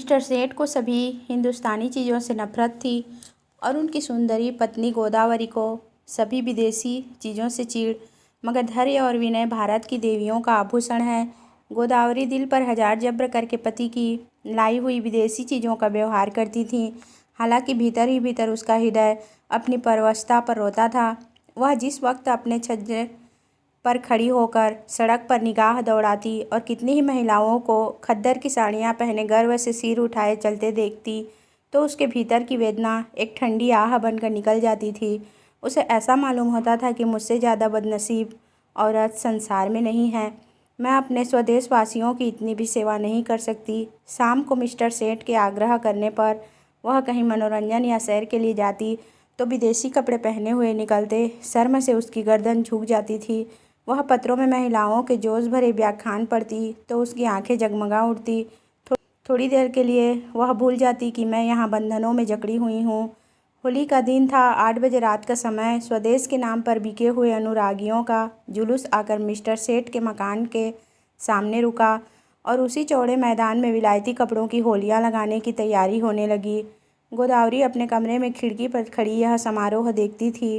Mister सेठ को सभी हिंदुस्तानी चीज़ों से नफरत थी और उनकी सुंदरी पत्नी गोदावरी को सभी विदेशी चीज़ों से चीड़। मगर धैर्य और विनय भारत की देवियों का आभूषण है। गोदावरी दिल पर हजार जब्र करके पति की लाई हुई विदेशी चीज़ों का व्यवहार करती थी। हालांकि भीतर ही भीतर उसका हृदय अपनी परवशता पर रोता था। वह जिस वक्त अपने छज्जे पर खड़ी होकर सड़क पर निगाह दौड़ाती और कितनी ही महिलाओं को खद्दर की साड़ियाँ पहने गर्व से सिर उठाए चलते देखती, तो उसके भीतर की वेदना एक ठंडी आह बनकर निकल जाती थी। उसे ऐसा मालूम होता था कि मुझसे ज़्यादा बदनसीब औरत संसार में नहीं है। मैं अपने स्वदेशवासियों की इतनी भी सेवा नहीं कर सकती। शाम को मिस्टर सेठ के आग्रह करने पर वह कहीं मनोरंजन या सैर के लिए जाती तो विदेशी कपड़े पहने हुए निकलते शर्म से उसकी गर्दन झुक जाती थी। वह पत्रों में महिलाओं के जोश भरे व्याख्यान पढ़ती तो उसकी आंखें जगमगा उठती। थोड़ी देर के लिए वह भूल जाती कि मैं यहाँ बंधनों में जकड़ी हुई हूँ। होली का दिन था। 8 बजे रात का समय। स्वदेश के नाम पर बिके हुए अनुरागियों का जुलूस आकर मिस्टर सेठ के मकान के सामने रुका और उसी चौड़े मैदान में विलायती कपड़ों की होलियाँ लगाने की तैयारी होने लगी। गोदावरी अपने कमरे में खिड़की पर खड़ी यह समारोह देखती थी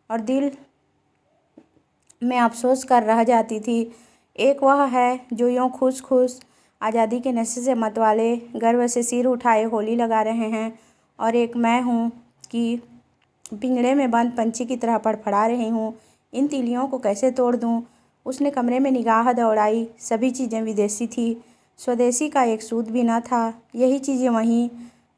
और दिल में अफसोस कर रह जाती थी। एक वह है जो यूँ खुश खुश आज़ादी के नशे से मतवाले गर्व से सिर उठाए होली लगा रहे हैं, और एक मैं हूँ कि पिंजड़े में बंद पंछी की तरह फड़फड़ा रही हूँ। इन तीलियों को कैसे तोड़ दूँ? उसने कमरे में निगाह दौड़ाई। सभी चीज़ें विदेशी थी, स्वदेशी का एक सूत भी न था। यही चीज़ें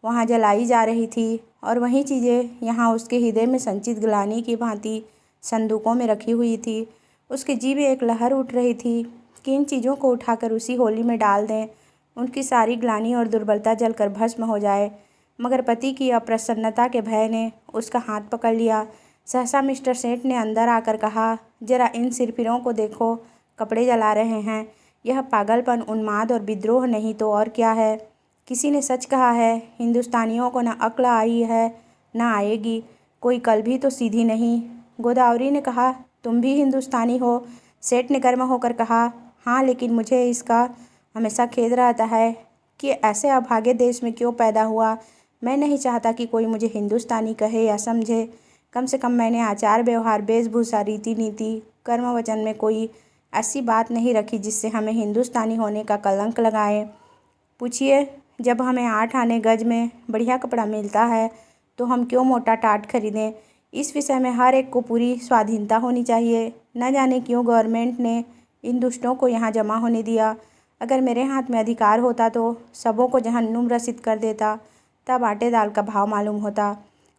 वहाँ जलाई जा रही थी और वही चीज़ें यहाँ उसके हृदय में संचित ग्लानि की भांति संदूकों में रखी हुई थी। उसकी जीभ एक लहर उठ रही थी कि इन चीज़ों को उठाकर उसी होली में डाल दें, उनकी सारी ग्लानि और दुर्बलता जलकर भस्म हो जाए। मगर पति की अप्रसन्नता के भय ने उसका हाथ पकड़ लिया। सहसा मिस्टर सेठ ने अंदर आकर कहा, जरा इन सिरफिरों को देखो, कपड़े जला रहे हैं। यह पागलपन, उन्माद और विद्रोह नहीं तो और क्या है? किसी ने सच कहा है, हिंदुस्तानियों को न अक्ल आई है न आएगी। कोई कल भी तो सीधी नहीं। गोदावरी ने कहा, तुम भी हिंदुस्तानी हो? सेठ ने गर्म होकर कहा, हाँ, लेकिन मुझे इसका हमेशा खेद रहता है कि ऐसे अभागे देश में क्यों पैदा हुआ। मैं नहीं चाहता कि कोई मुझे हिंदुस्तानी कहे या समझे। कम से कम मैंने आचार व्यवहार, वेशभूषा, रीति नीति, कर्म वचन में कोई ऐसी बात नहीं रखी जिससे हमें हिंदुस्तानी होने का कलंक लगाए। पूछिए, जब हमें 8 आने गज में बढ़िया कपड़ा मिलता है तो हम क्यों मोटा टाट खरीदें? इस विषय में हर एक को पूरी स्वाधीनता होनी चाहिए। न जाने क्यों गवर्नमेंट ने इन दुष्टों को यहाँ जमा होने दिया। अगर मेरे हाथ में अधिकार होता तो सबों को जहन्नुम रसीद कर देता, तब आटे दाल का भाव मालूम होता।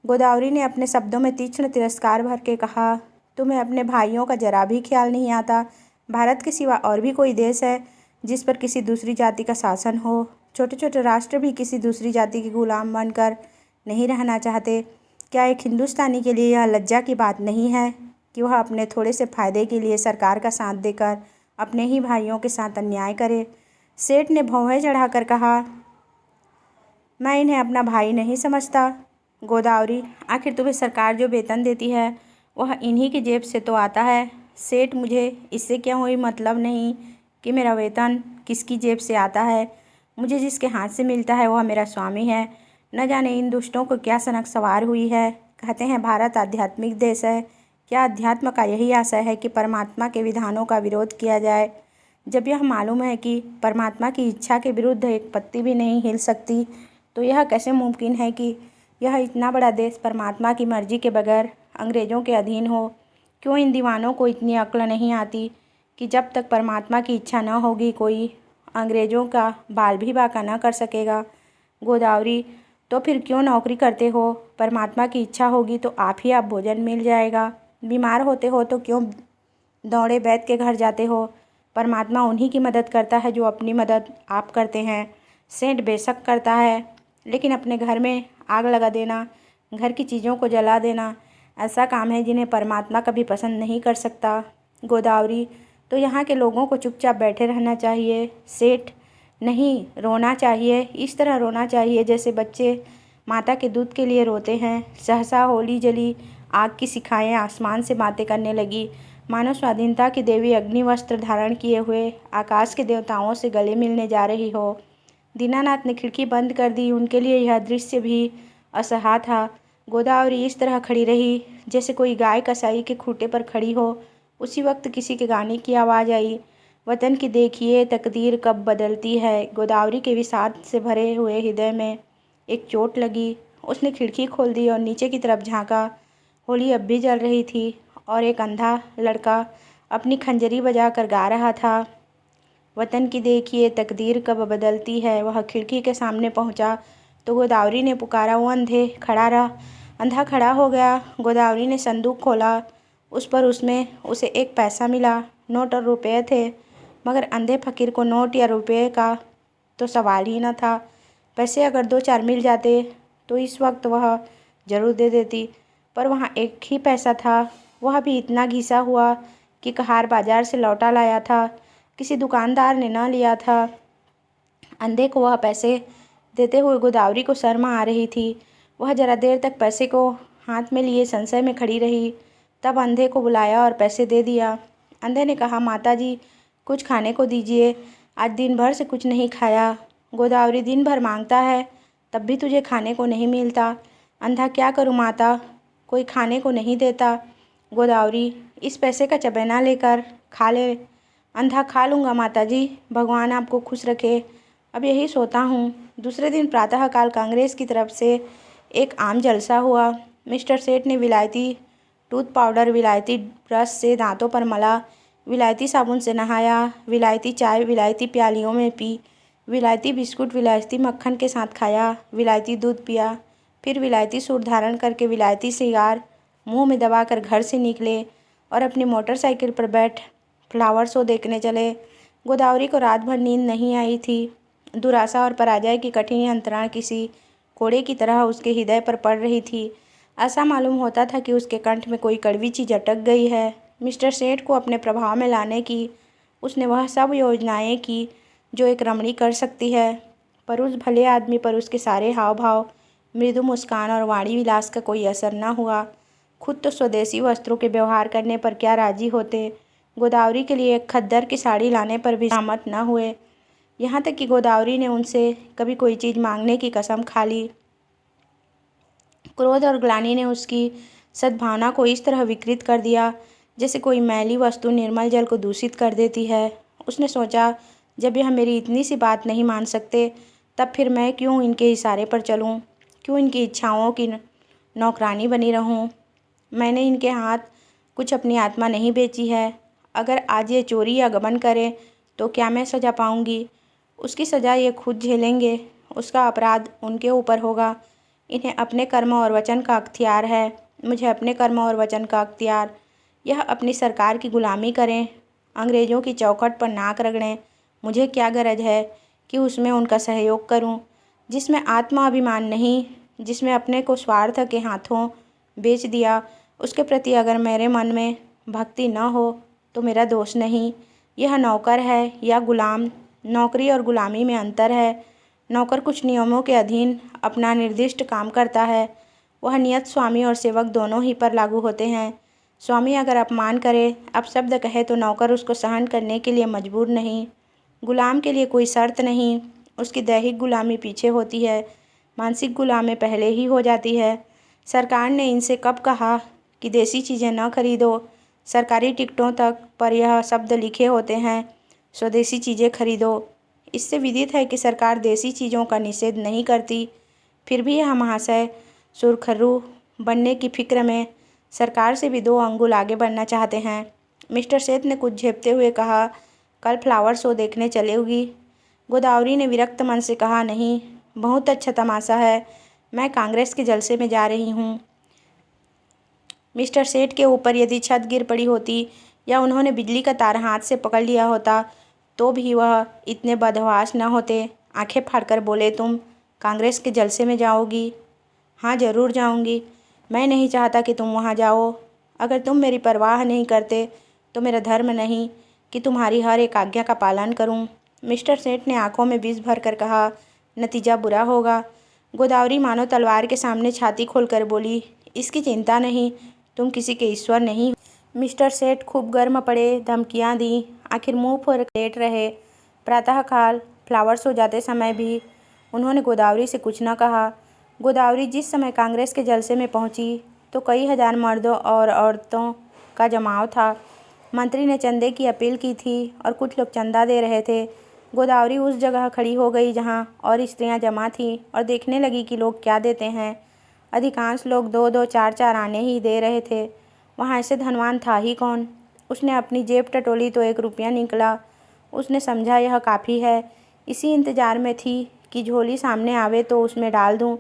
गोदावरी ने अपने शब्दों में तीक्ष्ण तिरस्कार भर के कहा, तुम्हें अपने भाइयों का जरा भी ख्याल नहीं आता? भारत के सिवा और भी कोई देश है जिस पर किसी दूसरी जाति का शासन हो? छोटे छोटे राष्ट्र भी किसी दूसरी जाति के गुलाम बनकर नहीं रहना चाहते। क्या एक हिंदुस्तानी के लिए यह लज्जा की बात नहीं है कि वह अपने थोड़े से फायदे के लिए सरकार का साथ देकर अपने ही भाइयों के साथ अन्याय करे? सेठ ने भौहें चढ़ाकर कहा, मैं इन्हें अपना भाई नहीं समझता। गोदावरी, आखिर तुम्हें सरकार जो वेतन देती है वह इन्हीं की जेब से तो आता है। सेठ, मुझे इससे क्या कोई मतलब नहीं कि मेरा वेतन किसकी जेब से आता है। मुझे जिसके हाथ से मिलता है वह मेरा स्वामी है। न जाने इन दुष्टों को क्या सनक सवार हुई है। कहते हैं भारत आध्यात्मिक देश है। क्या अध्यात्म का यही आशय है कि परमात्मा के विधानों का विरोध किया जाए? जब यह मालूम है कि परमात्मा की इच्छा के विरुद्ध एक पत्ती भी नहीं हिल सकती, तो यह कैसे मुमकिन है कि यह इतना बड़ा देश परमात्मा की मर्जी के बगैर अंग्रेज़ों के अधीन हो? क्यों इन दीवानों को इतनी अक्ल नहीं आती कि जब तक परमात्मा की इच्छा न होगी कोई अंग्रेज़ों का बाल भी बांका न कर सकेगा? गोदावरी, तो फिर क्यों नौकरी करते हो? परमात्मा की इच्छा होगी तो आप भोजन मिल जाएगा। बीमार होते हो तो क्यों दौड़े वैद्य के घर जाते हो? परमात्मा उन्हीं की मदद करता है जो अपनी मदद आप करते हैं। सेठ बेशक करता है, लेकिन अपने घर में आग लगा देना, घर की चीज़ों को जला देना ऐसा काम है जिन्हें परमात्मा कभी पसंद नहीं कर सकता। गोदावरी, तो यहाँ के लोगों को चुपचाप बैठे रहना चाहिए। सेठ, नहीं, रोना चाहिए। इस तरह रोना चाहिए जैसे बच्चे माता के दूध के लिए रोते हैं। सहसा होली जली। आग की शिखाएँ आसमान से बातें करने लगी, मानो स्वाधीनता की देवी अग्नि वस्त्र धारण किए हुए आकाश के देवताओं से गले मिलने जा रही हो। दीनानाथ ने खिड़की बंद कर दी। उनके लिए यह दृश्य भी असह्य था। गोदावरी इस तरह खड़ी रही जैसे कोई गाय कसाई के खूंटे पर खड़ी हो। उसी वक्त किसी के गाने की आवाज़ आई, वतन की देखिए तकदीर कब बदलती है। गोदावरी के विषाद से भरे हुए हृदय में एक चोट लगी। उसने खिड़की खोल दी और नीचे की तरफ झांका। होली अब भी जल रही थी और एक अंधा लड़का अपनी खंजरी बजाकर गा रहा था, वतन की देखिए तकदीर कब बदलती है। वह खिड़की के सामने पहुंचा तो गोदावरी ने पुकारा, वो अंधे खड़ा रहा। अंधा खड़ा हो गया। गोदावरी ने संदूक खोला। उस पर उसमें उसे एक पैसा मिला। नोट और रुपये थे, मगर अंधे फकीर को नोट या रुपये का तो सवाल ही न था। पैसे अगर 2-4 मिल जाते तो इस वक्त वह ज़रूर दे देती, पर वहाँ एक ही पैसा था, वह भी इतना घिसा हुआ कि कहार बाजार से लौटा लाया था, किसी दुकानदार ने न लिया था। अंधे को वह पैसे देते हुए गोदावरी को शर्म आ रही थी। वह जरा देर तक पैसे को हाथ में लिए संशय में खड़ी रही, तब अंधे को बुलाया और पैसे दे दिया। अंधे ने कहा, माता जी कुछ खाने को दीजिए, आज दिन भर से कुछ नहीं खाया। गोदावरी, दिन भर मांगता है तब भी तुझे खाने को नहीं मिलता। अंधा, क्या करूँ माता, कोई खाने को नहीं देता। गोदावरी, इस पैसे का चबेना लेकर खा ले। अंधा, खा लूँगा माता जी, भगवान आपको खुश रखे, अब यही सोता हूँ। दूसरे दिन प्रातःकाल कांग्रेस की तरफ से एक आम जलसा हुआ। मिस्टर सेठ ने विलायती टूथ पाउडर विलायती ब्रश से दांतों पर मला, विलायती साबुन से नहाया, विलायती चाय विलायती प्यालियों में पी, विलायती बिस्कुट विलायती मक्खन के साथ खाया, विलायती दूध पिया, फिर विलायती सूट धारण करके विलायती सिगार मुंह में दबाकर घर से निकले और अपनी मोटरसाइकिल पर बैठ फ्लावर शो देखने चले। गोदावरी को रात भर नींद नहीं आई थी। दुराशा और पराजय की कठिन यंत्रणा किसी कोड़े की तरह उसके हृदय पर पड़ रही थी। ऐसा मालूम होता था कि उसके कंठ में कोई कड़वी चीज़ अटक गई है। मिस्टर सेठ को अपने प्रभाव में लाने की उसने वह सब योजनाएं की जो एक रमणी कर सकती है, पर उस भले आदमी पर उसके सारे हाव भाव, मृदु मुस्कान और वाणी विलास का कोई असर न हुआ। खुद तो स्वदेशी वस्त्रों के व्यवहार करने पर क्या राजी होते, गोदावरी के लिए एक खद्दर की साड़ी लाने पर भी सहमत न हुए। यहाँ तक कि गोदावरी ने उनसे कभी कोई चीज़ मांगने की कसम खा ली। क्रोध और ग्लानि ने उसकी सद्भावना को इस तरह विकृत कर दिया जैसे कोई मैली वस्तु निर्मल जल को दूषित कर देती है। उसने सोचा, जब यह मेरी इतनी सी बात नहीं मान सकते, तब फिर मैं क्यों इनके इशारे पर चलूं, क्यों इनकी इच्छाओं की नौकरानी बनी रहूं। मैंने इनके हाथ कुछ अपनी आत्मा नहीं बेची है। अगर आज ये चोरी या गबन करें तो क्या मैं सज़ा पाऊंगी? उसकी सज़ा ये खुद झेलेंगे, उसका अपराध उनके ऊपर होगा। इन्हें अपने कर्म और वचन का अख्तियार है, मुझे अपने कर्म और वचन का अख्तियार। यह अपनी सरकार की गुलामी करें, अंग्रेज़ों की चौखट पर नाक रगड़ें, मुझे क्या गरज है कि उसमें उनका सहयोग करूं, जिसमें आत्माभिमान नहीं, जिसमें अपने को स्वार्थ के हाथों बेच दिया, उसके प्रति अगर मेरे मन में भक्ति न हो तो मेरा दोष नहीं। यह नौकर है या गुलाम, नौकरी और गुलामी में अंतर है। नौकर कुछ नियमों के अधीन अपना निर्दिष्ट काम करता है, वह नियत स्वामी और सेवक दोनों ही पर लागू होते हैं। स्वामी अगर अपमान करे, अपशब्द कहे तो नौकर उसको सहन करने के लिए मजबूर नहीं। गुलाम के लिए कोई शर्त नहीं, उसकी दैहिक गुलामी पीछे होती है, मानसिक गुलामी पहले ही हो जाती है। सरकार ने इनसे कब कहा कि देसी चीज़ें न खरीदो? सरकारी टिकटों तक पर यह शब्द लिखे होते हैं, स्वदेशी चीज़ें खरीदो। इससे विदित है कि सरकार देसी चीज़ों का निषेध नहीं करती, फिर भी यह महाशय सुरखरू बनने की फिक्र में सरकार से भी 2 अंगुल आगे बढ़ना चाहते हैं। मिस्टर सेठ ने कुछ झेपते हुए कहा, कल फ्लावर शो देखने चलेगी? गोदावरी ने विरक्त मन से कहा, नहीं, बहुत अच्छा तमाशा है, मैं कांग्रेस के जलसे में जा रही हूँ। मिस्टर सेठ के ऊपर यदि छत गिर पड़ी होती या उन्होंने बिजली का तार हाथ से पकड़ लिया होता तो भी वह इतने बदहवास न होते। आंखें फाड़कर बोले, तुम कांग्रेस के जलसे में जाओगी? हाँ, ज़रूर जाऊंगी। मैं नहीं चाहता कि तुम वहाँ जाओ। अगर तुम मेरी परवाह नहीं करते तो मेरा धर्म नहीं कि तुम्हारी हर एक आज्ञा का पालन करूं। मिस्टर सेठ ने आंखों में विष भर कर कहा, नतीजा बुरा होगा। गोदावरी मानो तलवार के सामने छाती खोलकर बोली, इसकी चिंता नहीं, तुम किसी के ईश्वर नहीं। मिस्टर सेठ खूब गर्म पड़े, धमकियाँ दी, आखिर मुंह पर लेट रहे। प्रातःकाल फ्लावर शो जाते समय भी उन्होंने गोदावरी से कुछ न कहा। गोदावरी जिस समय कांग्रेस के जलसे में पहुंची तो कई हजार मर्दों और औरतों का जमाव था। मंत्री ने चंदे की अपील की थी और कुछ लोग चंदा दे रहे थे। गोदावरी उस जगह खड़ी हो गई जहां और स्त्रियां जमा थीं और देखने लगी कि लोग क्या देते हैं। अधिकांश लोग 2-2, 4-4 आने ही दे रहे थे। वहाँ ऐसे धनवान था ही कौन। उसने अपनी जेब टटोली तो 1 रुपया निकला। उसने समझा यह काफ़ी है। इसी इंतजार में थी कि झोली सामने आवे तो उसमें डाल दूं।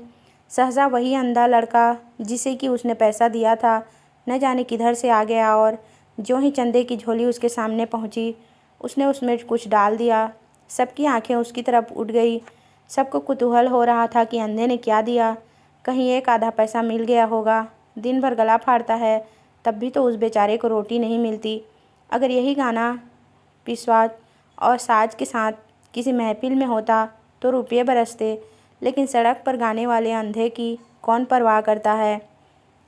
सहसा वही अंधा लड़का जिसे कि उसने पैसा दिया था न जाने किधर से आ गया और ज्यों ही चंदे की झोली उसके सामने पहुंची उसने उसमें कुछ डाल दिया। सबकी आंखें उसकी तरफ उठ गई। सबको कुतूहल हो रहा था कि अंधे ने क्या दिया। कहीं 1 आधा पैसा मिल गया होगा। दिन भर गला फाड़ता है तब भी तो उस बेचारे को रोटी नहीं मिलती। अगर यही गाना पिसवाज और साज के साथ किसी महफिल में होता तो रुपये बरसते, लेकिन सड़क पर गाने वाले अंधे की कौन परवाह करता है।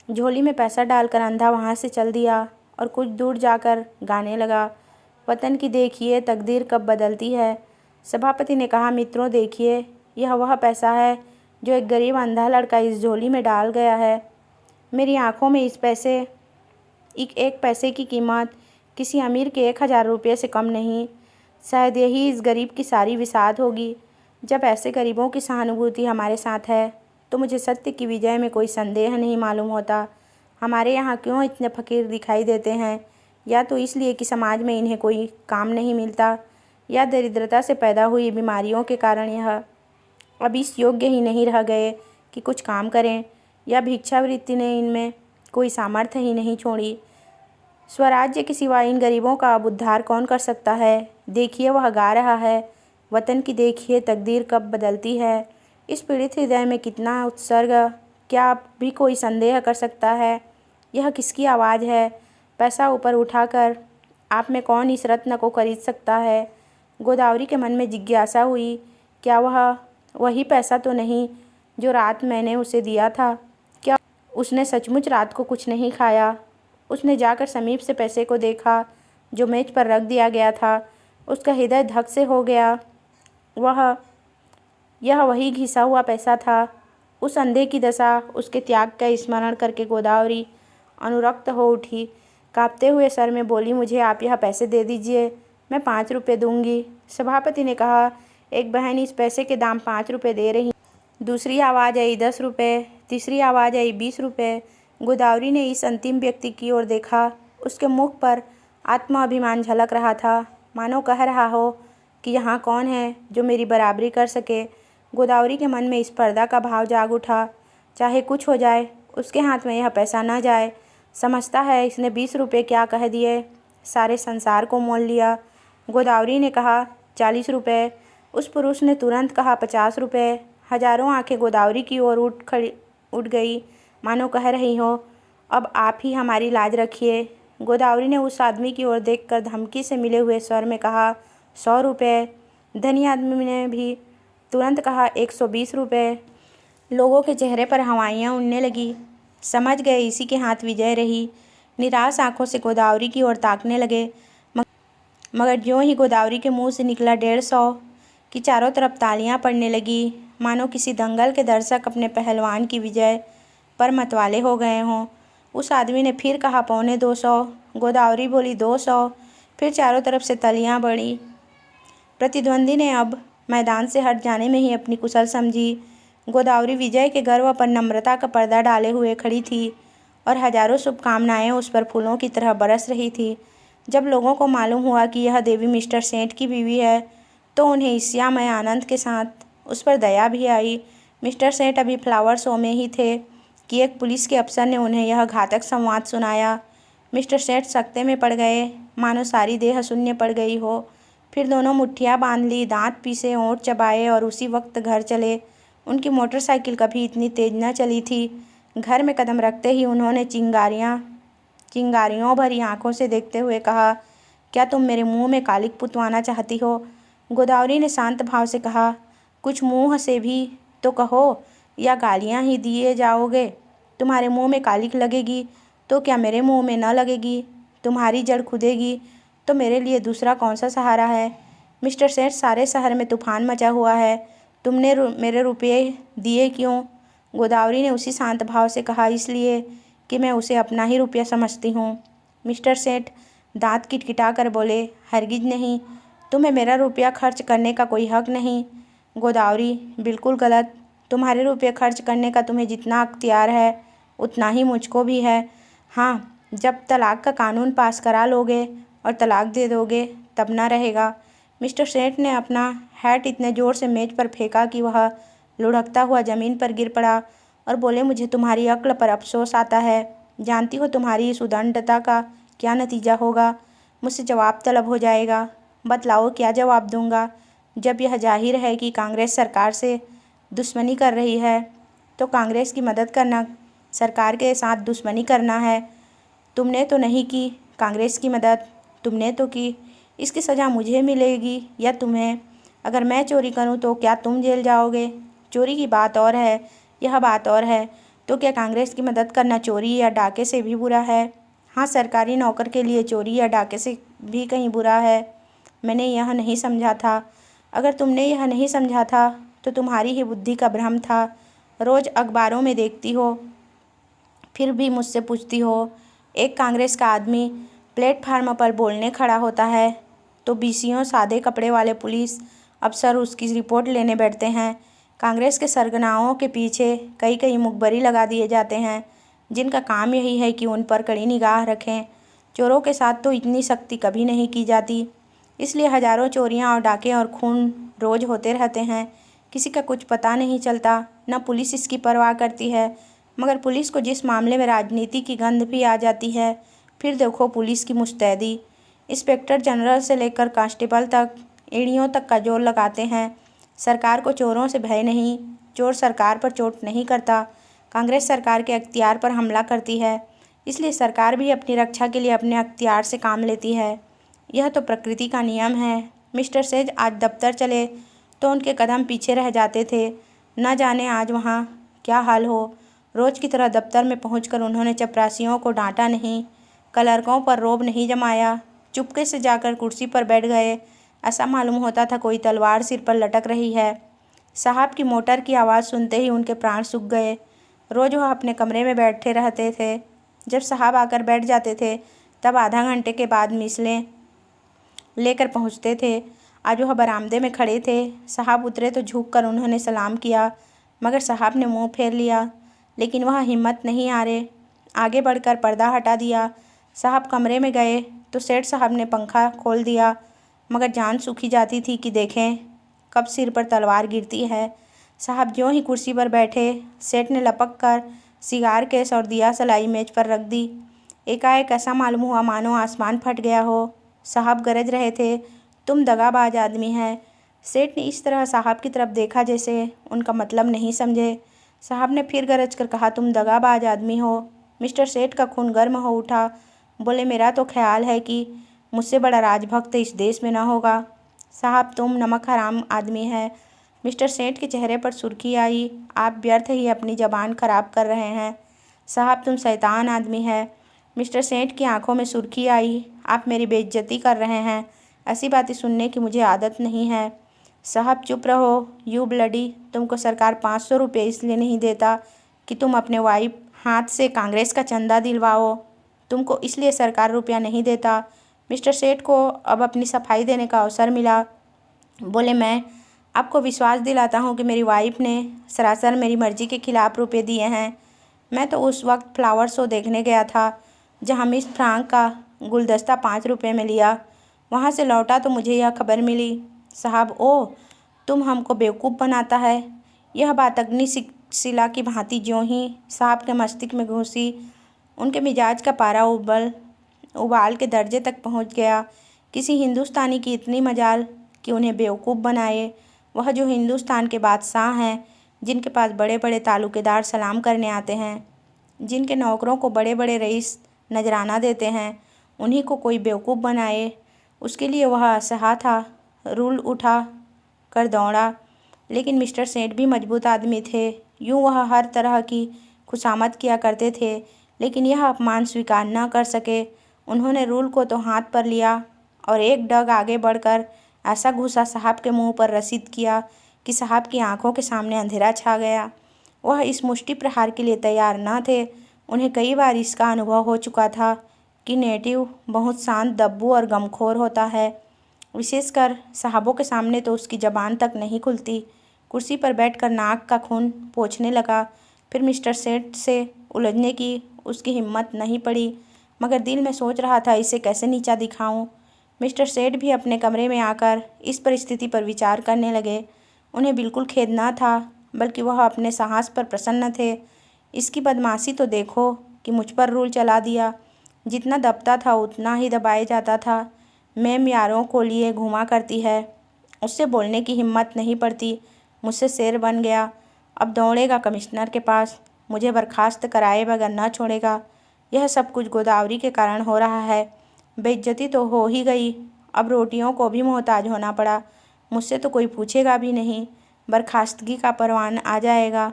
झोली में पैसा डालकर अंधा वहाँ से चल दिया और कुछ दूर जाकर गाने लगा, वतन की देखिए तकदीर कब बदलती है। सभापति ने कहा, मित्रों देखिए, यह वह पैसा है जो एक गरीब अंधा लड़का इस झोली में डाल गया है। मेरी आंखों में इस पैसे एक पैसे की कीमत किसी अमीर के 1000 रुपये से कम नहीं। शायद यही इस गरीब की सारी विसात होगी। जब ऐसे गरीबों की सहानुभूति हमारे साथ है तो मुझे सत्य की विजय में कोई संदेह नहीं मालूम होता। हमारे यहाँ क्यों इतने फ़कीर दिखाई देते हैं? या तो इसलिए कि समाज में इन्हें कोई काम नहीं मिलता, या दरिद्रता से पैदा हुई बीमारियों के कारण यह अब इस योग्य ही नहीं रह गए कि कुछ काम करें, या भिक्षावृत्ति ने इनमें कोई सामर्थ्य ही नहीं छोड़ी। स्वराज्य के सिवा इन गरीबों का अब उद्धार कौन कर सकता है? देखिए वह गा रहा है, वतन की देखिए तकदीर कब बदलती है। इस पीड़ित हृदय में कितना उत्सर्ग! क्या अब भी कोई संदेह कर सकता है? यह किसकी आवाज़ है? पैसा ऊपर उठाकर आप में कौन इस रत्न को खरीद सकता है? गोदावरी के मन में जिज्ञासा हुई, क्या वह वही पैसा तो नहीं जो रात मैंने उसे दिया था? क्या उसने सचमुच रात को कुछ नहीं खाया? उसने जाकर समीप से पैसे को देखा जो मेज पर रख दिया गया था। उसका हृदय धक से हो गया। यह वही घिसा हुआ पैसा था। उस अंधे की दशा, उसके त्याग का स्मरण करके गोदावरी अनुरक्त हो उठी। कांपते हुए सर में बोली, मुझे आप यह पैसे दे दीजिए, मैं 5 रुपये दूंगी। सभापति ने कहा, एक बहन इस पैसे के दाम 5 रुपये दे रही। दूसरी आवाज़ आई 10 रुपये, तीसरी आवाज़ आई 20 रुपये। गोदावरी ने इस अंतिम व्यक्ति की ओर देखा। उसके मुख पर आत्माभिमान झलक रहा था, मानो कह रहा हो कि यहाँ कौन है जो मेरी बराबरी कर सके। गोदावरी के मन में स्पर्धा का भाव जाग उठा। चाहे कुछ हो जाए, उसके हाथ में यह पैसा न जाए। समझता है इसने 20 रुपये क्या कह दिए, सारे संसार को मोल लिया। गोदावरी ने कहा 40 रुपये। उस पुरुष ने तुरंत कहा 50 रुपये। हजारों आंखें गोदावरी की ओर उठ गई, मानो कह रही हो, अब आप ही हमारी लाज रखिए। गोदावरी ने उस आदमी की ओर देखकर धमकी से मिले हुए स्वर में कहा 100 रुपये। धनी आदमी ने भी तुरंत कहा 120 रुपये। लोगों के चेहरे पर हवाइयाँ उड़ने लगी। समझ गए इसी के हाथ विजय रही। निराश आंखों से गोदावरी की ओर ताकने लगे, मगर ज्यों ही गोदावरी के मुंह से निकला 150 कि चारों तरफ तालियां पड़ने लगी, मानो किसी दंगल के दर्शक अपने पहलवान की विजय पर मतवाले हो गए हों। उस आदमी ने फिर कहा 250। गोदावरी बोली 200। फिर चारों तरफ से तालियां बढ़ी। प्रतिद्वंदी ने अब मैदान से हट जाने में ही अपनी कुशल समझी। गोदावरी विजय के गर्व पर नम्रता का पर्दा डाले हुए खड़ी थी और हजारों शुभकामनाएं उस पर फूलों की तरह बरस रही थी। जब लोगों को मालूम हुआ कि यह देवी मिस्टर सेठ की बीवी है तो उन्हें ईर्ष्यामय आनंद के साथ उस पर दया भी आई। मिस्टर सेठ अभी फ्लावर शो में ही थे कि एक पुलिस के अफसर ने उन्हें यह घातक संवाद सुनाया। मिस्टर सेठ सकते में पड़ गए, मानो सारी देह शून्य पड़ गई हो। फिर दोनों मुट्ठियाँ बांध ली, दांत पीसे, ओंठ चबाए और उसी वक्त घर चले। उनकी मोटरसाइकिल कभी इतनी तेज न चली थी। घर में कदम रखते ही उन्होंने चिंगारियों भरी आंखों से देखते हुए कहा, क्या तुम मेरे मुंह में कालिक पुतवाना चाहती हो? गोदावरी ने शांत भाव से कहा, कुछ मुंह से भी तो कहो, या गालियां ही दिए जाओगे? तुम्हारे मुंह में कालिक लगेगी तो क्या मेरे मुंह में न लगेगी? तुम्हारी जड़ खुदेगी तो मेरे लिए दूसरा कौन सा सहारा है? मिस्टर सेठ, सारे शहर में तूफान मचा हुआ है। तुमने मेरे रुपये दिए क्यों? गोदावरी ने उसी शांत भाव से कहा, इसलिए कि मैं उसे अपना ही रुपया समझती हूँ। मिस्टर सेठ दांत किटकिटा कर बोले, हरगिज नहीं, तुम्हें मेरा रुपया खर्च करने का कोई हक नहीं। गोदावरी, बिल्कुल गलत। तुम्हारे रुपये खर्च करने का तुम्हें जितना अख्तियार है उतना ही मुझको भी है। हाँ, जब तलाक का कानून पास करा लोगे और तलाक दे दोगे तब ना रहेगा। मिस्टर सेठ ने अपना हैट इतने ज़ोर से मेज पर फेंका कि वह लुढ़कता हुआ ज़मीन पर गिर पड़ा और बोले, मुझे तुम्हारी अक्ल पर अफसोस आता है। जानती हो तुम्हारी इस उद्दंडता का क्या नतीजा होगा? मुझसे जवाब तलब हो जाएगा। बतलाओ, क्या जवाब दूंगा? जब यह जाहिर है कि कांग्रेस सरकार से दुश्मनी कर रही है तो कांग्रेस की मदद करना सरकार के साथ दुश्मनी करना है। तुमने तो नहीं की कांग्रेस की मदद, तुमने तो की। इसकी सज़ा मुझे मिलेगी या तुम्हें? अगर मैं चोरी करूं तो क्या तुम जेल जाओगे? चोरी की बात और है, यह बात और है। तो क्या कांग्रेस की मदद करना चोरी या डाके से भी बुरा है? हाँ, सरकारी नौकर के लिए चोरी या डाके से भी कहीं बुरा है। मैंने यह नहीं समझा था। अगर तुमने यह नहीं समझा था तो तुम्हारी ही बुद्धि का भ्रम था। रोज़ अखबारों में देखती हो, फिर भी मुझसे पूछती हो। एक कांग्रेस का आदमी प्लेटफार्म पर बोलने खड़ा होता है तो बीसियों सादे कपड़े वाले पुलिस अफसर उसकी रिपोर्ट लेने बैठते हैं। कांग्रेस के सरगनाओं के पीछे कई कई मुखबरी लगा दिए जाते हैं जिनका काम यही है कि उन पर कड़ी निगाह रखें। चोरों के साथ तो इतनी सख्ती कभी नहीं की जाती, इसलिए हजारों चोरियां और डाके और खून रोज़ होते रहते हैं। किसी का कुछ पता नहीं चलता, न पुलिस इसकी परवाह करती है। मगर पुलिस को जिस मामले में राजनीति की गंध भी आ जाती है, फिर देखो पुलिस की मुस्तैदी। इंस्पेक्टर जनरल से लेकर कांस्टेबल तक एड़ियों तक का जोर लगाते हैं। सरकार को चोरों से भय नहीं, चोर सरकार पर चोट नहीं करता। कांग्रेस सरकार के अख्तियार पर हमला करती है, इसलिए सरकार भी अपनी रक्षा के लिए अपने अख्तियार से काम लेती है। यह तो प्रकृति का नियम है। मिस्टर सेठ आज दफ्तर चले तो उनके कदम पीछे रह जाते थे। न जाने आज वहाँ क्या हाल हो। रोज़ की तरह दफ्तर में पहुंचकर उन्होंने चपरासियों को डांटा नहीं, क्लर्कों पर रोब नहीं जमाया। चुपके से जाकर कुर्सी पर बैठ गए। ऐसा मालूम होता था कोई तलवार सिर पर लटक रही है। साहब की मोटर की आवाज़ सुनते ही उनके प्राण सूख गए। रोज़ वह अपने कमरे में बैठे रहते थे। जब साहब आकर बैठ जाते थे तब आधा घंटे के बाद मिसलें लेकर पहुंचते थे। आज वह बरामदे में खड़े थे। साहब उतरे तो झुककर उन्होंने सलाम किया, मगर साहब ने मुंह फेर लिया। लेकिन वह हिम्मत नहीं हारे, आगे बढ़कर पर्दा हटा दिया। साहब कमरे में गए तो सेठ साहब ने पंखा खोल दिया, मगर जान सूखी जाती थी कि देखें कब सिर पर तलवार गिरती है। साहब ज्यों ही कुर्सी पर बैठे, सेठ ने लपक कर सिगार केस और दिया सलाई मेज पर रख दी। एकाएक ऐसा मालूम हुआ मानो आसमान फट गया हो। साहब गरज रहे थे, तुम दगाबाज आदमी हैं। सेठ ने इस तरह साहब की तरफ देखा जैसे उनका मतलब नहीं समझे। साहब ने फिर गरज कर कहा, तुम दगाबाज आदमी हो। मिस्टर सेठ का खून गर्म हो उठा। बोले, मेरा तो ख्याल है कि मुझसे बड़ा राजभक्त इस देश में न होगा। साहब, तुम नमक हराम आदमी है। मिस्टर सेठ के चेहरे पर सुर्खी आई। आप व्यर्थ ही अपनी ज़बान खराब कर रहे हैं। साहब, तुम शैतान आदमी है। मिस्टर सेठ की आंखों में सुर्खी आई। आप मेरी बेइज्जती कर रहे हैं। ऐसी बातें सुनने की मुझे आदत नहीं है। साहब, चुप रहो। यू ब्लडी, तुमको सरकार 500 रुपये इसलिए नहीं देता कि तुम अपने वाइफ हाथ से कांग्रेस का चंदा दिलवाओ। तुमको इसलिए सरकार रुपया नहीं देता। मिस्टर सेठ को अब अपनी सफाई देने का अवसर मिला। बोले, मैं आपको विश्वास दिलाता हूँ कि मेरी वाइफ ने सरासर मेरी मर्जी के खिलाफ़ रुपये दिए हैं। मैं तो उस वक्त फ्लावर शो देखने गया था जहाँ मिस फ्रांक का गुलदस्ता 5 रुपये में लिया। वहाँ से लौटा तो मुझे यह खबर मिली। साहब, ओह, तुम हमको बेवकूफ़ बनाता है। यह बात अग्नि शिला की भांति ज्यों ही साहब के मस्तिष्क में घुसी, उनके मिजाज का पारा उबाल के दर्जे तक पहुंच गया। किसी हिंदुस्तानी की इतनी मजाल कि उन्हें बेवकूफ़ बनाए, वह जो हिंदुस्तान के बादशाह हैं, जिनके पास बड़े बड़े तालुकेदार सलाम करने आते हैं, जिनके नौकरों को बड़े बड़े रईस नजराना देते हैं, उन्हीं को कोई बेवकूफ़ बनाए। उसके लिए वह असहा था, रूल उठा कर दौड़ा। लेकिन मिस्टर सेठ भी मजबूत आदमी थे। यूँ वह हर तरह की खुशामद किया करते थे, लेकिन यह अपमान स्वीकार न कर सके। उन्होंने रूल को तो हाथ पर लिया और एक डग आगे बढ़कर ऐसा घूसा साहब के मुंह पर रसीद किया कि साहब की आंखों के सामने अंधेरा छा गया। वह इस मुष्टि प्रहार के लिए तैयार न थे। उन्हें कई बार इसका अनुभव हो चुका था कि नेटिव बहुत शांत, दब्बू और गमखोर होता है। विशेषकर साहबों के सामने तो उसकी ज़बान तक नहीं खुलती। कुर्सी पर बैठकर नाक का खून पोंछने लगा। फिर मिस्टर सेठ से उलझने की उसकी हिम्मत नहीं पड़ी, मगर दिल में सोच रहा था इसे कैसे नीचा दिखाऊं। मिस्टर सेठ भी अपने कमरे में आकर इस परिस्थिति पर विचार करने लगे। उन्हें बिल्कुल खेद न था, बल्कि वह अपने साहस पर प्रसन्न थे। इसकी बदमाशी तो देखो कि मुझ पर रूल चला दिया। जितना दबता था उतना ही दबाया जाता था। मैम यारों को लिए घूमा करती है, उससे बोलने की हिम्मत नहीं पड़ती। मुझसे शेर बन गया। अब दौड़ेगा कमिश्नर के पास, मुझे बर्खास्त कराए बगैर न छोड़ेगा। यह सब कुछ गोदावरी के कारण हो रहा है। बेइज्जती तो हो ही गई, अब रोटियों को भी मोहताज होना पड़ा। मुझसे तो कोई पूछेगा भी नहीं। बर्खास्तगी का परवान आ जाएगा।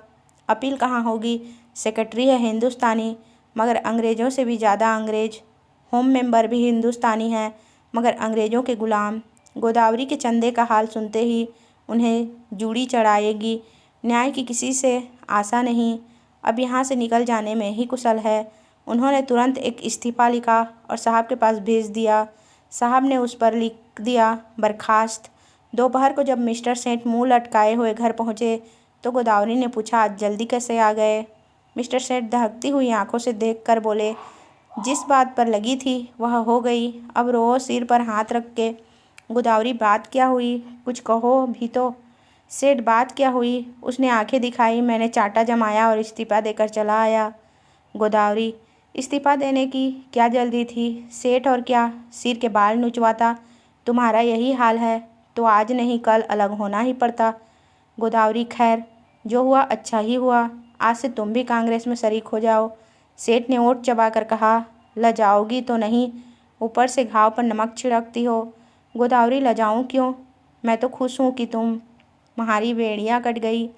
अपील कहाँ होगी? सेक्रेटरी है हिंदुस्तानी, मगर अंग्रेज़ों से भी ज़्यादा अंग्रेज। होम मेंबर भी हिंदुस्तानी हैं, मगर अंग्रेज़ों के गुलाम। गोदावरी के चंदे का हाल सुनते ही उन्हें जूड़ी चढ़ाएगी। न्याय की किसी से आशा नहीं। अब यहाँ से निकल जाने में ही कुशल है। उन्होंने तुरंत एक इस्तीफ़ा लिखा और साहब के पास भेज दिया। साहब ने उस पर लिख दिया, बर्खास्त। दोपहर को जब मिस्टर सेठ मुंह लटकाए हुए घर पहुँचे तो गोदावरी ने पूछा, आज जल्दी कैसे आ गए? मिस्टर सेठ दहकती हुई आंखों से देखकर बोले, जिस बात पर लगी थी वह हो गई, अब रो। सिर पर हाथ रख के। गोदावरी, बात क्या हुई? कुछ कहो भी तो। सेठ, बात क्या हुई? उसने आंखें दिखाई। मैंने चाटा जमाया और इस्तीफ़ा देकर चला आया। गोदावरी, इस्तीफ़ा देने की क्या जल्दी थी? सेठ, और क्या सिर के बाल नुचवाता? तुम्हारा यही हाल है तो आज नहीं कल अलग होना ही पड़ता। गोदावरी, खैर जो हुआ अच्छा ही हुआ। आज से तुम भी कांग्रेस में शरीक हो जाओ। सेठ ने ओठ चबाकर कहा, लजाओगी तो नहीं, ऊपर से घाव पर नमक छिड़कती हो। गोदावरी, लजाऊं क्यों? मैं तो खुश हूँ कि तुम्हारी बेड़ियाँ कट गई।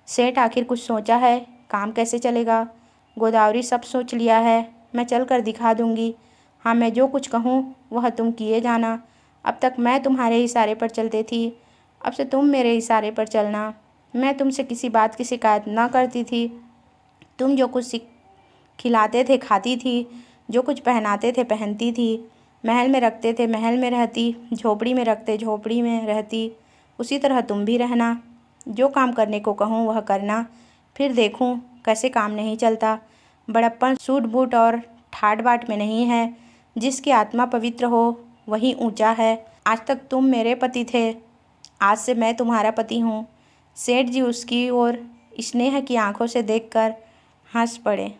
सेठ, आखिर कुछ सोचा है? काम कैसे चलेगा? गोदावरी, सब सोच लिया है, मैं चल कर दिखा दूंगी। हाँ, मैं जो कुछ कहूँ वह तुम किए जाना। अब तक मैं तुम्हारे इशारे पर चलती थी, अब से तुम मेरे इशारे पर चलना। मैं तुमसे किसी बात की शिकायत न करती थी। तुम जो कुछ खिलाते थे खाती थी, जो कुछ पहनाते थे पहनती थी। महल में रखते थे महल में रहती, झोपड़ी में रखते झोपड़ी में रहती। उसी तरह तुम भी रहना। जो काम करने को कहूँ वह करना, फिर देखूँ कैसे काम नहीं चलता। बड़प्पन सूट बूट और ठाट बाट में नहीं है। जिसकी आत्मा पवित्र हो वही ऊंचा है। आज तक तुम मेरे पति थे, आज से मैं तुम्हारा पति हूँ। सेठ जी उसकी ओर स्नेह की आंखों से देखकर हंस पड़े।